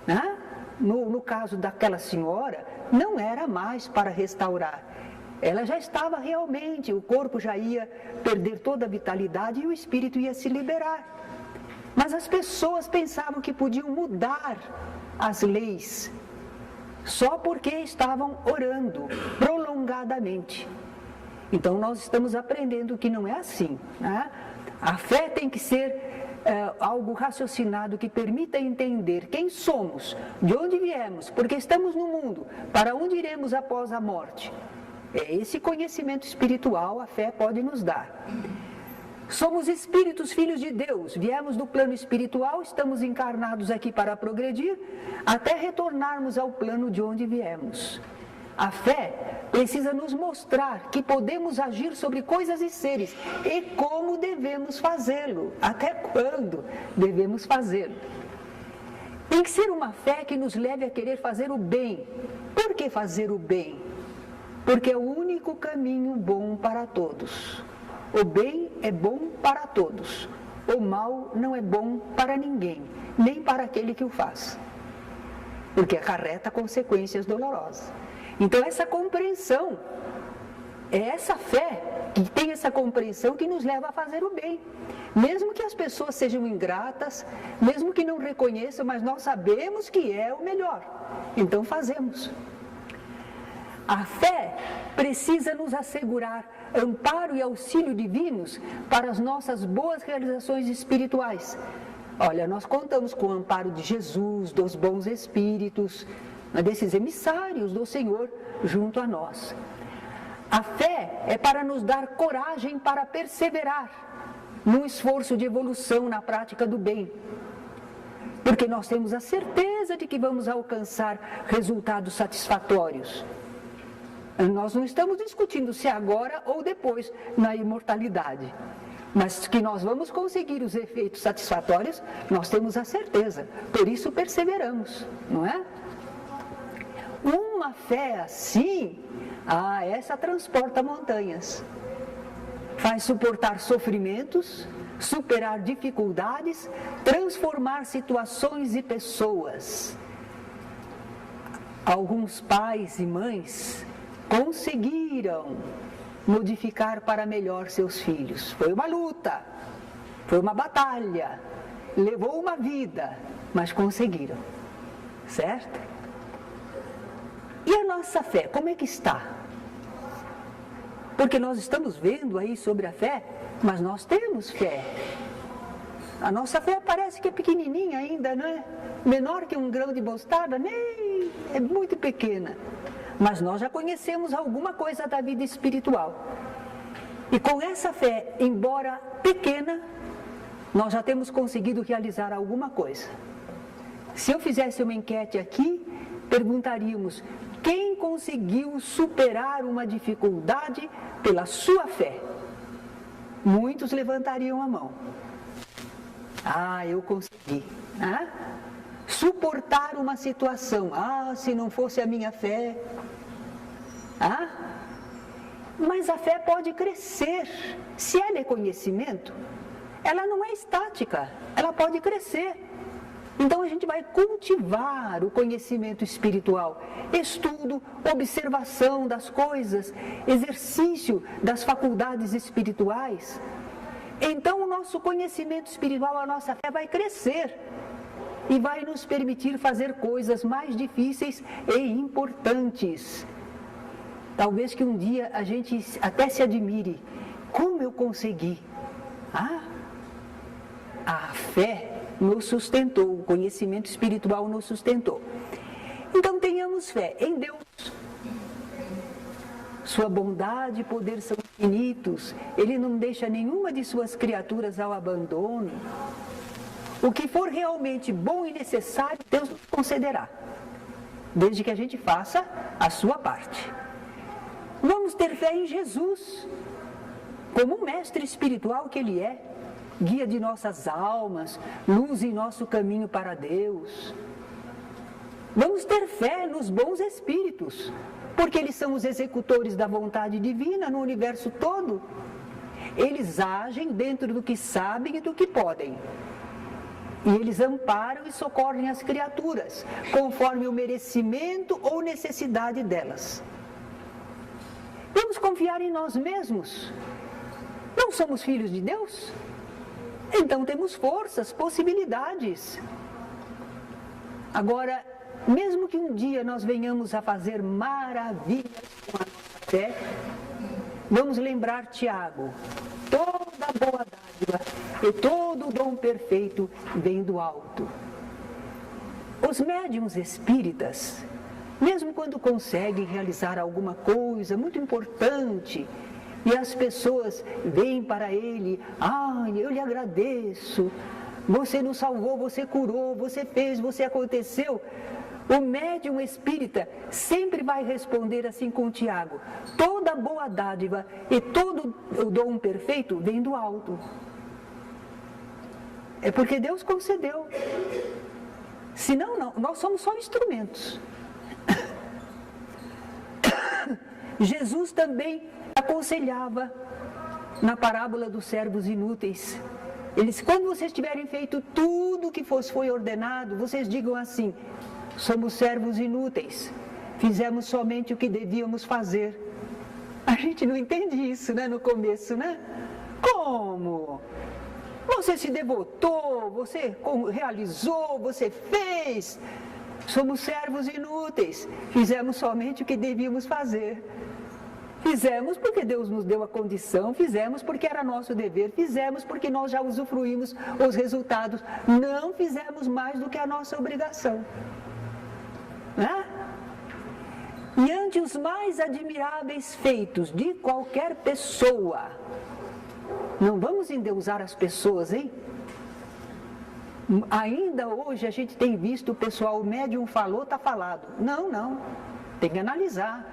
né? No caso daquela senhora, não era mais para restaurar. Ela já estava realmente, o corpo já ia perder toda a vitalidade e o espírito ia se liberar. Mas as pessoas pensavam que podiam mudar as leis só porque estavam orando prolongadamente. Então nós estamos aprendendo que não é assim, né? A fé tem que ser algo raciocinado que permita entender quem somos, de onde viemos, porque estamos no mundo, para onde iremos após a morte. É esse conhecimento espiritual a fé pode nos dar. Somos espíritos, filhos de Deus, viemos do plano espiritual, estamos encarnados aqui para progredir, até retornarmos ao plano de onde viemos. A fé precisa nos mostrar que podemos agir sobre coisas e seres e como devemos fazê-lo, até quando devemos fazê-lo. Tem que ser uma fé que nos leve a querer fazer o bem. Por que fazer o bem? Porque é o único caminho bom para todos. O bem é bom para todos. O mal não é bom para ninguém, nem para aquele que o faz, porque acarreta consequências dolorosas. Então essa compreensão, é essa fé que tem essa compreensão que nos leva a fazer o bem. Mesmo que as pessoas sejam ingratas, mesmo que não reconheçam, mas nós sabemos que é o melhor, então fazemos. A fé precisa nos assegurar amparo e auxílio divinos para as nossas boas realizações espirituais. Olha, nós contamos com o amparo de Jesus, dos bons espíritos, desses emissários do Senhor junto a nós. A fé é para nos dar coragem para perseverar num esforço de evolução na prática do bem, porque nós temos a certeza de que vamos alcançar resultados satisfatórios. Nós não estamos discutindo se agora ou depois na imortalidade, mas que nós vamos conseguir os efeitos satisfatórios, nós temos a certeza, por isso perseveramos, não é? Uma fé assim, essa transporta montanhas, faz suportar sofrimentos, superar dificuldades, transformar situações e pessoas. Alguns pais e mães conseguiram modificar para melhor seus filhos. Foi uma luta, foi uma batalha, levou uma vida, mas conseguiram, certo? E a nossa fé, como é que está? Porque nós estamos vendo aí sobre a fé, mas nós temos fé. A nossa fé parece que é pequenininha ainda, não é? Menor que um grão de mostarda, nem é muito pequena. Mas nós já conhecemos alguma coisa da vida espiritual. E com essa fé, embora pequena, nós já temos conseguido realizar alguma coisa. Se eu fizesse uma enquete aqui, perguntaríamos: quem conseguiu superar uma dificuldade pela sua fé? Muitos levantariam a mão. Eu consegui. Suportar uma situação. Se não fosse a minha fé. Mas a fé pode crescer. Se ela é conhecimento, ela não é estática, ela pode crescer. Então a gente vai cultivar o conhecimento espiritual, estudo, observação das coisas, exercício das faculdades espirituais. Então o nosso conhecimento espiritual, a nossa fé vai crescer e vai nos permitir fazer coisas mais difíceis e importantes. Talvez que um dia a gente até se admire, como eu consegui? A fé nos sustentou, o conhecimento espiritual nos sustentou. Então tenhamos fé em Deus. Sua bondade e poder são infinitos. Ele não deixa nenhuma de suas criaturas ao abandono. O que for realmente bom e necessário, Deus nos concederá, desde que a gente faça a sua parte. Vamos ter fé em Jesus, como um mestre espiritual que Ele é, guia de nossas almas, luz em nosso caminho para Deus. Vamos ter fé nos bons espíritos, porque eles são os executores da vontade divina no universo todo. Eles agem dentro do que sabem e do que podem. E eles amparam e socorrem as criaturas, conforme o merecimento ou necessidade delas. Vamos confiar em nós mesmos. Não somos filhos de Deus? Então temos forças, possibilidades. Agora, mesmo que um dia nós venhamos a fazer maravilhas com a nossa fé, vamos lembrar Tiago: toda boa dádiva e todo dom perfeito vem do alto. Os médiuns espíritas, mesmo quando conseguem realizar alguma coisa muito importante, e as pessoas vêm para ele: eu lhe agradeço, você nos salvou, você curou, você fez, você aconteceu. O médium espírita sempre vai responder assim com Tiago: toda boa dádiva e todo o dom perfeito vem do alto. É porque Deus concedeu. Senão, não, nós somos só instrumentos. Jesus também aconselhava na parábola dos servos inúteis. Eles, quando vocês tiverem feito tudo o que foi ordenado, vocês digam assim: somos servos inúteis, fizemos somente o que devíamos fazer. A gente não entende isso, né, no começo, né? Como? Você se devotou, você realizou, você fez. Somos servos inúteis, fizemos somente o que devíamos fazer. Fizemos porque Deus nos deu a condição, fizemos porque era nosso dever, fizemos porque nós já usufruímos os resultados, não fizemos mais do que a nossa obrigação. Né? E ante os mais admiráveis feitos de qualquer pessoa, não vamos endeusar as pessoas, hein? Ainda hoje a gente tem visto o pessoal, o médium falou, está falado. Não, tem que analisar.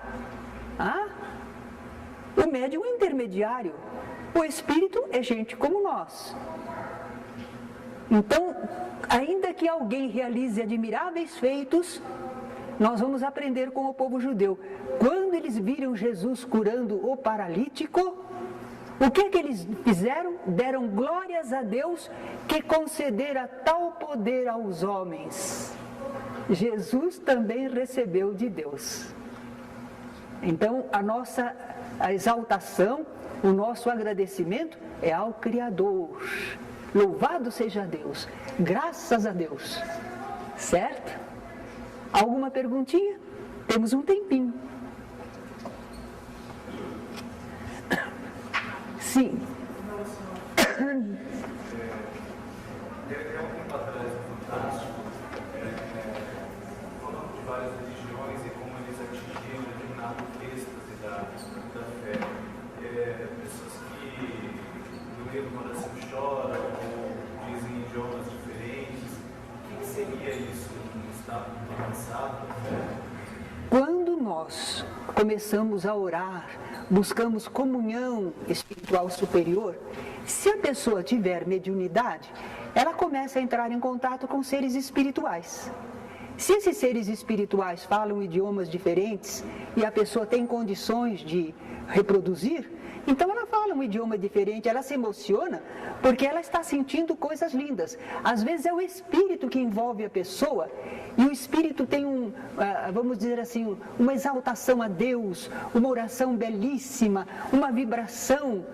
O médium é intermediário, o espírito é gente como nós. Então, ainda que alguém realize admiráveis feitos, nós vamos aprender com o povo judeu. Quando eles viram Jesus curando o paralítico, o que eles fizeram? Deram glórias a Deus que concedera tal poder aos homens. Jesus também recebeu de Deus. Então, a exaltação, o nosso agradecimento é ao Criador. Louvado seja Deus, graças a Deus. Certo? Alguma perguntinha? Temos um tempinho. Sim. Falando de várias religiões e como eles atingiram determinado êxtase da fé. Pessoas que no meio do coração choram ou dizem idiomas diferentes. O que seria isso? Um estado avançado da fé? Quando nós começamos a orar, buscamos comunhão espiritual superior, se a pessoa tiver mediunidade, ela começa a entrar em contato com seres espirituais. Se esses seres espirituais falam idiomas diferentes e a pessoa tem condições de reproduzir, Então ela fala um idioma diferente, ela se emociona porque ela está sentindo coisas lindas. Às vezes é o espírito que envolve a pessoa e o espírito tem vamos dizer assim, uma exaltação a Deus, uma oração belíssima, uma vibração.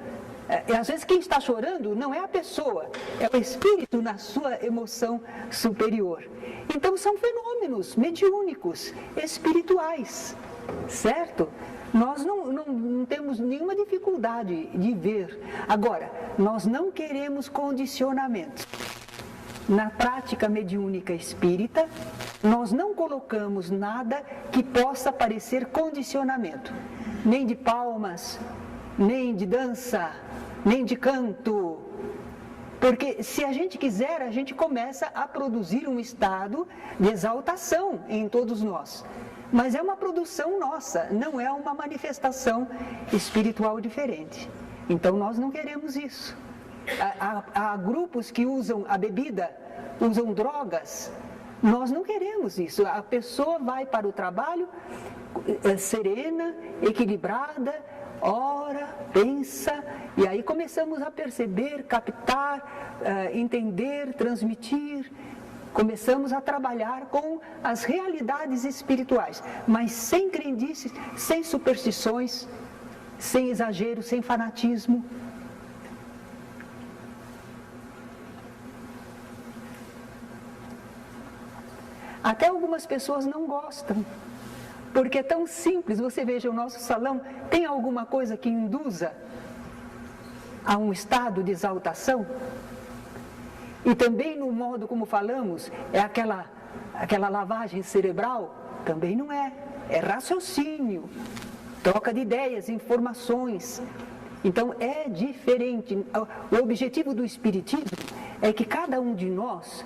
Às vezes quem está chorando não é a pessoa, é o espírito na sua emoção superior. Então são fenômenos mediúnicos, espirituais, certo? Nós não temos nenhuma dificuldade de ver. Agora, nós não queremos condicionamentos. Na prática mediúnica espírita, nós não colocamos nada que possa parecer condicionamento. Nem de palmas, nem de dança, nem de canto. Porque se a gente quiser, a gente começa a produzir um estado de exaltação em todos nós. Mas é uma produção nossa, não é uma manifestação espiritual diferente. Então nós não queremos isso. Há grupos que usam a bebida, usam drogas. Nós não queremos isso. A pessoa vai para o trabalho serena, equilibrada, ora, pensa, e aí começamos a perceber, captar, entender, transmitir. Começamos a trabalhar com as realidades espirituais, mas sem crendices, sem superstições, sem exagero, sem fanatismo. Até algumas pessoas não gostam, porque é tão simples. Você veja o nosso salão, tem alguma coisa que induza a um estado de exaltação? E também no modo como falamos, é aquela lavagem cerebral? Também não é. É raciocínio, troca de ideias, informações. Então é diferente. O objetivo do Espiritismo é que cada um de nós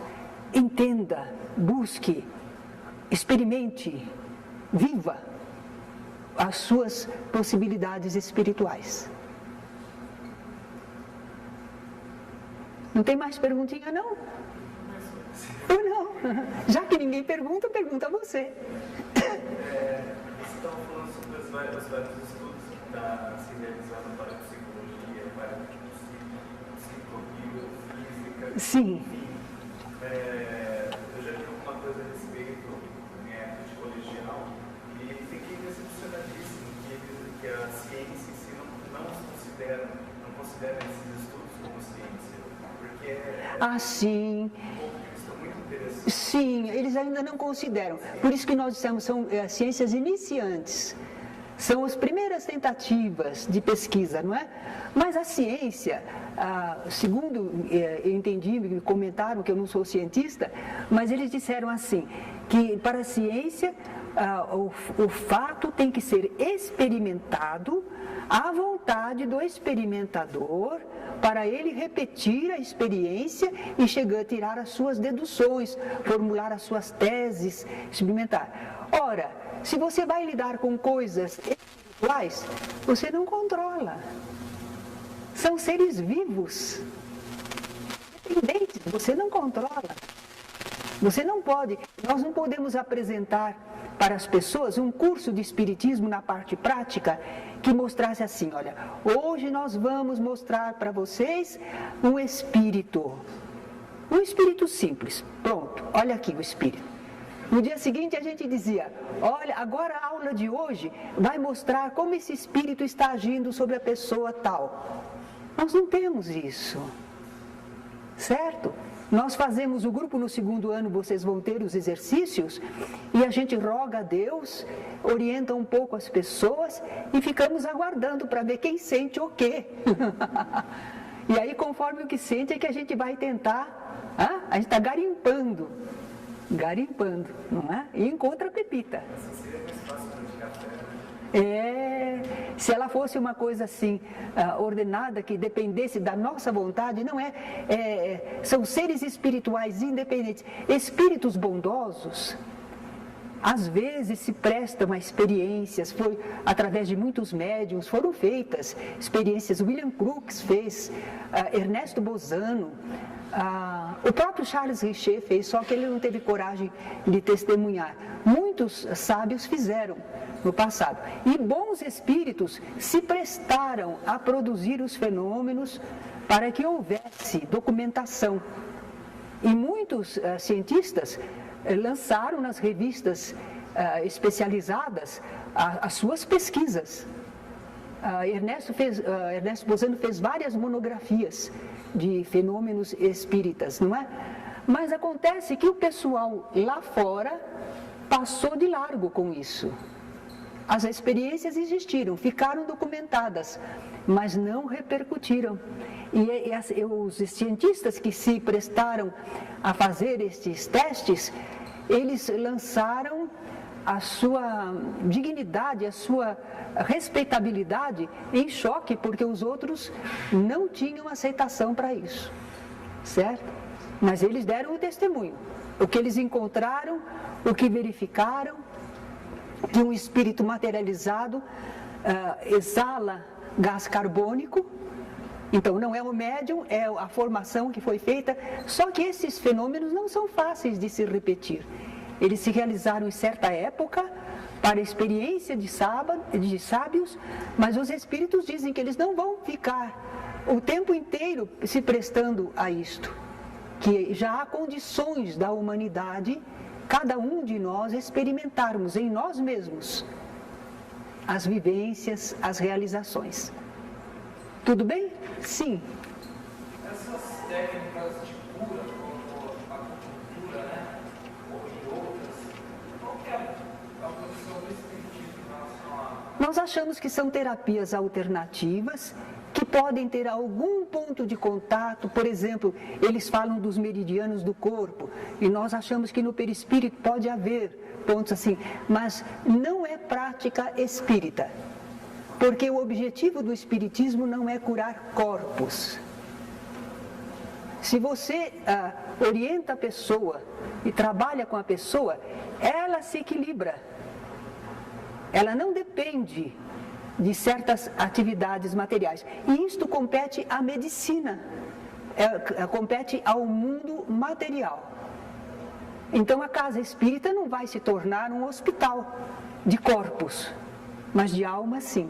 entenda, busque, experimente, viva as suas possibilidades espirituais. Não tem mais perguntinha, não? Ou não? Já que ninguém pergunta, pergunta você. Você estava falando sobre os vários estudos que está se realizando para a psicologia, para a psicofísica. Sim. Enfim, eu já li alguma coisa a respeito da minha época de colegial e fiquei decepcionadíssimo que a ciência em si não considera esses estudos como ciência. Sim. Sim, eles ainda não consideram. Por isso que nós dissemos, são ciências iniciantes. São as primeiras tentativas de pesquisa, não é? Mas a ciência, segundo eu entendi, me comentaram que eu não sou cientista, mas eles disseram assim, que para a ciência o fato tem que ser experimentado à vontade do experimentador, para ele repetir a experiência e chegar a tirar as suas deduções, formular as suas teses, experimentar. Ora, se você vai lidar com coisas espirituais, você não controla. São seres vivos, independentes, você não controla. Você não pode, nós não podemos apresentar para as pessoas um curso de espiritismo na parte prática que mostrasse assim, olha, hoje nós vamos mostrar para vocês um espírito simples, pronto, olha aqui o espírito. No dia seguinte a gente dizia, olha, agora a aula de hoje vai mostrar como esse espírito está agindo sobre a pessoa tal. Nós não temos isso, certo? Nós fazemos o grupo no 2º ano, vocês vão ter os exercícios, e a gente roga a Deus, orienta um pouco as pessoas, e ficamos aguardando para ver quem sente o quê. E aí, conforme o que sente, é que a gente vai tentar, a gente está garimpando, não é? E encontra a pepita. Se ela fosse uma coisa assim, ordenada, que dependesse da nossa vontade, não é. São seres espirituais independentes. Espíritos bondosos, às vezes se prestam a experiências, foi através de muitos médiuns, foram feitas experiências, William Crookes fez, Ernesto Bozano, o próprio Charles Richer fez, só que ele não teve coragem de testemunhar. Muitos sábios fizeram no passado. E bons espíritos se prestaram a produzir os fenômenos para que houvesse documentação. E muitos cientistas lançaram nas revistas especializadas as suas pesquisas. Ernesto Bozano fez várias monografias de fenômenos espíritas, não é? Mas acontece que o pessoal lá fora passou de largo com isso. As experiências existiram, ficaram documentadas, mas não repercutiram. E os cientistas que se prestaram a fazer estes testes, eles lançaram a sua dignidade, a sua respeitabilidade em choque, porque os outros não tinham aceitação para isso, certo? Mas eles deram o testemunho, o que eles encontraram, o que verificaram, que um espírito materializado exala gás carbônico. Então não é o médium, é a formação que foi feita, só que esses fenômenos não são fáceis de se repetir. Eles se realizaram em certa época, para a experiência de sábios, mas os espíritos dizem que eles não vão ficar o tempo inteiro se prestando a isto, que já há condições da humanidade, cada um de nós, experimentarmos em nós mesmos as vivências, as realizações. Tudo bem? Sim. Essas técnicas de cura, como a acupuntura, né? Ou outras, qual que é a posição do espiritismo em relação a... Nós achamos que são terapias alternativas, que podem ter algum ponto de contato. Por exemplo, eles falam dos meridianos do corpo, e nós achamos que no perispírito pode haver pontos assim, mas não é prática espírita. Porque o objetivo do espiritismo não é curar corpos. Se você orienta a pessoa e trabalha com a pessoa, ela se equilibra. Ela não depende de certas atividades materiais. E isto compete à medicina, compete ao mundo material. Então a casa espírita não vai se tornar um hospital de corpos, mas de alma sim.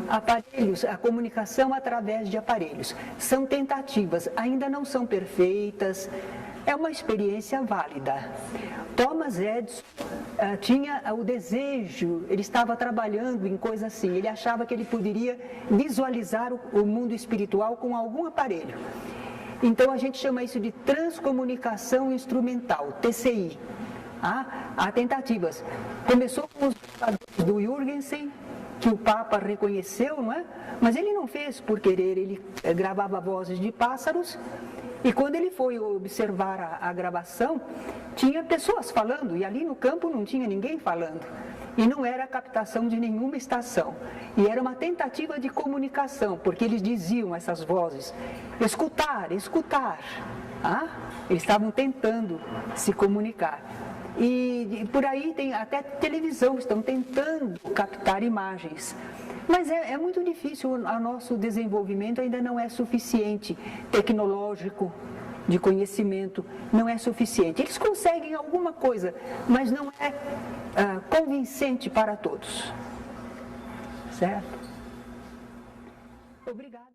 Aparelhos, a comunicação através de aparelhos. São tentativas, ainda não são perfeitas, é uma experiência válida. Thomas Edison tinha o desejo, ele estava trabalhando em coisa assim, ele achava que ele poderia visualizar o mundo espiritual com algum aparelho. Então a gente chama isso de transcomunicação instrumental, TCI. Há tentativas. Começou com os do Jürgensen, que o Papa reconheceu, não é? Mas ele não fez por querer, ele gravava vozes de pássaros, e quando ele foi observar a gravação, tinha pessoas falando, e ali no campo não tinha ninguém falando. E não era a captação de nenhuma estação. E era uma tentativa de comunicação, porque eles diziam, essas vozes, escutar, escutar. Eles estavam tentando se comunicar. E por aí tem até televisão, estão tentando captar imagens. Mas é muito difícil, o nosso desenvolvimento ainda não é suficiente, tecnológico, de conhecimento, não é suficiente. Eles conseguem alguma coisa, mas não é convincente para todos. Certo? Obrigada.